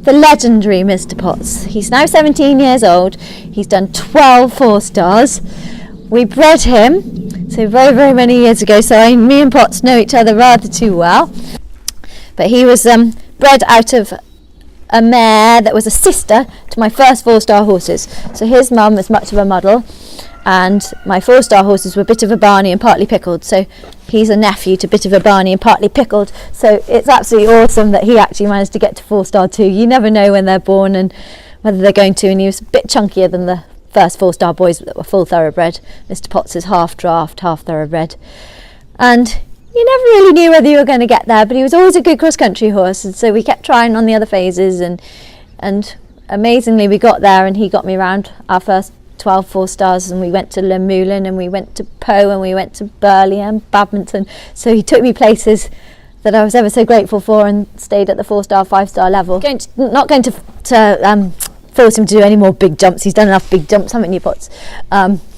the legendary Mr. Potts. He's now 17 years old. He's done 12 4-stars. We bred him so very, very many years ago, so me and Potts know each other rather too well. But he was bred out of a mare that was a sister to my first 4-star horses. So his mum was much of a muddle, and my 4-star horses were Bit of a Barney and Partly Pickled. So he's a nephew to Bit of a Barney and Partly Pickled. So it's absolutely awesome that he actually managed to get to 4-star too. You never know when they're born and whether they're going to, and he was a bit chunkier than the first 4-star boys that were full thoroughbred. Mr. Potts is half draft, half thoroughbred. And you never really knew whether you were going to get there, but he was always a good cross-country horse, and so we kept trying on the other phases, and amazingly we got there, and he got me around our first 12 4-stars, and we went to Le Moulin, and we went to Pau, and we went to Burley and Badminton. So he took me places that I was ever so grateful for, and stayed at the 4-star, 5-star level. Not going to force him to do any more big jumps. He's done enough big jumps, haven't you, Potts?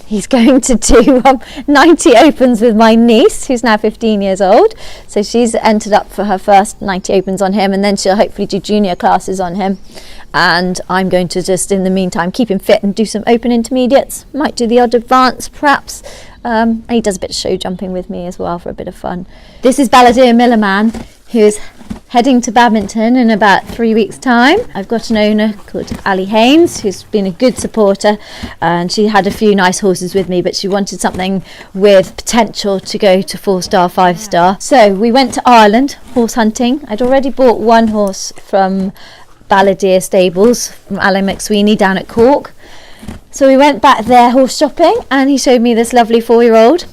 He's going to do 90 opens with my niece, who's now 15 years old. So she's entered up for her first 90 opens on him, and then she'll hopefully do junior classes on him. And I'm going to just, in the meantime, keep him fit and do some open intermediates. Might do the odd advance, perhaps. And he does a bit of show jumping with me as well for a bit of fun. This is Balladeer Millerman, who's heading to Badminton in about 3 weeks' time. I've got an owner called Ali Haynes, who's been a good supporter, and she had a few nice horses with me, but she wanted something with potential to go to 4-star, 5-star. So we went to Ireland horse hunting. I'd already bought one horse from Balladeer Stables from Alan McSweeney down at Cork. So we went back there horse shopping, and he showed me this lovely 4-year-old.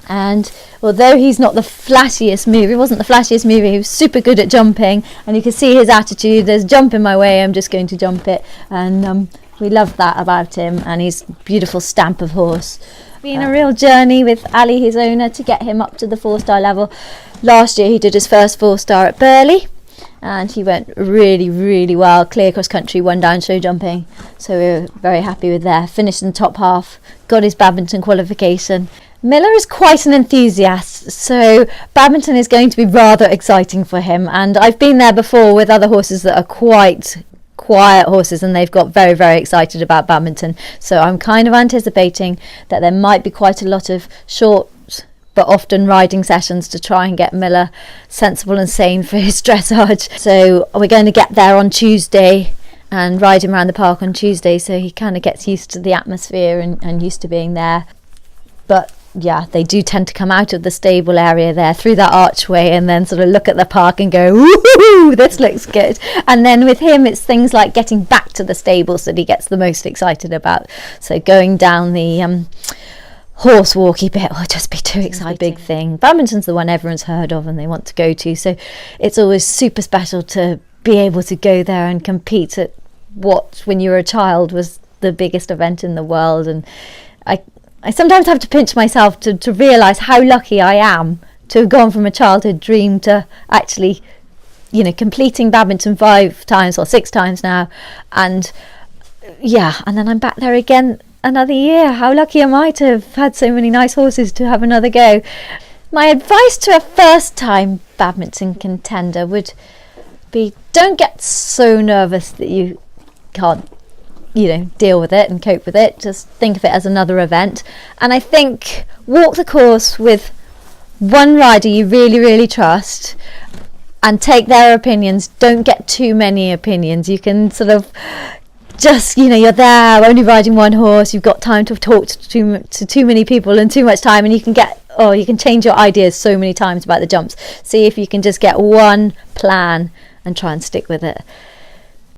And although he's not the flashiest mover, he wasn't the flashiest mover, he was super good at jumping, and you can see his attitude. There's jump in my way, I'm just going to jump it. And we loved that about him, and he's a beautiful stamp of horse. Been a real journey with Ali, his owner, to get him up to the 4-star level. Last year he did his first 4-star at Burley, and he went really, really well, clear cross country, 1 down show jumping. So we were very happy with that. Finished in the top half, got his Badminton qualification. Miller is quite an enthusiast, so Badminton is going to be rather exciting for him, and I've been there before with other horses that are quite quiet horses, and they've got very, very excited about Badminton. So I'm kind of anticipating that there might be quite a lot of short but often riding sessions to try and get Miller sensible and sane for his dressage. So we're going to get there on Tuesday and ride him around the park on Tuesday, so he kind of gets used to the atmosphere and used to being there. But yeah, they do tend to come out of the stable area there through that archway and then sort of look at the park and go, "Woohoo, this looks good." And then with him, it's things like getting back to the stables that he gets the most excited about. So going down the horse walky bit will just be too exciting. Big thing. Badminton's the one everyone's heard of and they want to go to. So it's always super special to be able to go there and compete at what, when you were a child, was the biggest event in the world. And I sometimes have to pinch myself to realise how lucky I am to have gone from a childhood dream to actually, you know, completing Badminton 5 times or 6 times now. And yeah, and then I'm back there again another year. How lucky am I to have had so many nice horses to have another go? My advice to a first time Badminton contender would be, don't get so nervous that you can't, you know, deal with it and cope with it. Just think of it as another event. And I think walk the course with one rider you really, really trust and take their opinions. Don't get too many opinions. You can sort of just, you know, you're there only riding one horse, you've got time to talk to too many people and too much time, and you can change your ideas so many times about the jumps. See if you can just get one plan and try and stick with it.